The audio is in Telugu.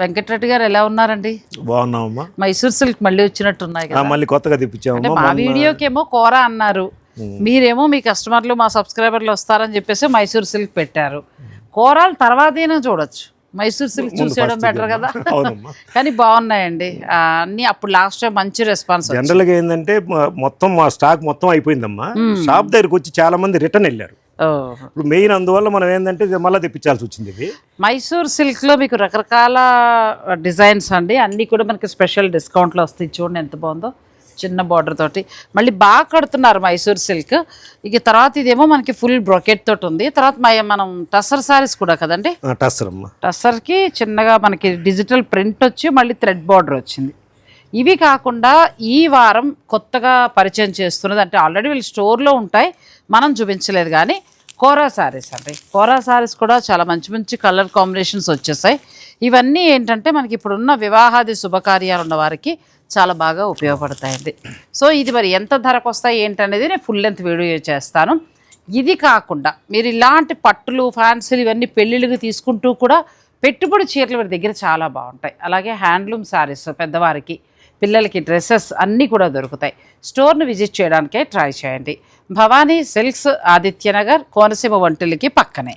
వెంకటరెడ్డి గారు ఎలా ఉన్నారండి? బాగున్నామమ్మా. మైసూర్ సిల్క్ మళ్ళీ వచ్చినట్టున్నాయి కదా, మళ్ళీ కొత్తగా తెప్పించాము. మా వీడియోకేమో కూర అన్నారు, మీరేమో మీ కస్టమర్లు మా సబ్స్క్రైబర్లు వస్తారని చెప్పేసి మైసూర్ సిల్క్ పెట్టారు. కూరలు తర్వాతైనా చూడొచ్చు, మైసూర్ సిల్క్ చూసేయడం బెటర్ కదా. కానీ బాగున్నాయండి అన్ని. అప్పుడు లాస్ట్ టైం మంచి రెస్పాన్స్. జనరల్గా ఏంటంటే మొత్తం మా స్టాక్ మొత్తం అయిపోయిందమ్మా. షాప్ దగ్గరికి వచ్చి చాలా మంది రిటర్న్ వెళ్ళారు. ఇప్పుడు మెయిన్ అందువల్ల మనం ఏంటంటే మళ్ళీ తెప్పించాల్సి వచ్చింది. ఇది మైసూర్ సిల్క్లో మీకు రకరకాల డిజైన్స్ అండి, అన్నీ కూడా మనకి స్పెషల్ డిస్కౌంట్లో వస్తాయి. చూడండి ఎంత బాగుందో, చిన్న బార్డర్ తోటి మళ్ళీ బాగా కడుతున్నారు మైసూర్ సిల్క్. ఇక తర్వాత ఇదేమో మనకి ఫుల్ బ్రొకెట్ తోటి ఉంది. తర్వాత మనం టస్సర్ సారీస్ కూడా కదండి, టస్సర్కి చిన్నగా మనకి డిజిటల్ ప్రింట్ వచ్చి మళ్ళీ థ్రెడ్ బార్డర్ వచ్చింది. ఇవి కాకుండా ఈ వారం కొత్తగా పరిచయం చేస్తున్నది, అంటే ఆల్రెడీ వీళ్ళు స్టోర్లో ఉంటాయి, మనం చూపించలేదు కానీ కోరా శారీస్ అండి. కోరా శారీస్ కూడా చాలా మంచి మంచి కలర్ కాంబినేషన్స్ వచ్చేసాయి. ఇవన్నీ ఏంటంటే మనకి ఇప్పుడున్న వివాహాది శుభకార్యాలు ఉన్న వారికి చాలా బాగా ఉపయోగపడతాయండి. సో ఇది మరి ఎంత ధరకు వస్తాయి ఏంటనేది నేను ఫుల్ లెంత్ వీడియో చేస్తాను. ఇది కాకుండా మీరు ఇలాంటి పట్టులు ఫ్యాన్సీలు ఇవన్నీ పెళ్ళిళ్ళకి తీసుకుంటూ కూడా పెట్టుబడి చీరలు వీరి దగ్గర చాలా బాగుంటాయి. అలాగే హ్యాండ్లూమ్ శారీస్ పెద్దవారికి, పిల్లలకి డ్రెస్సెస్ అన్నీ కూడా దొరుకుతాయి. స్టోర్ను విజిట్ చేయడానికే ట్రై చేయండి. భవానీ సిల్క్స్, ఆదిత్యనగర్, కోనసీమ వంటిల్కి పక్కనే.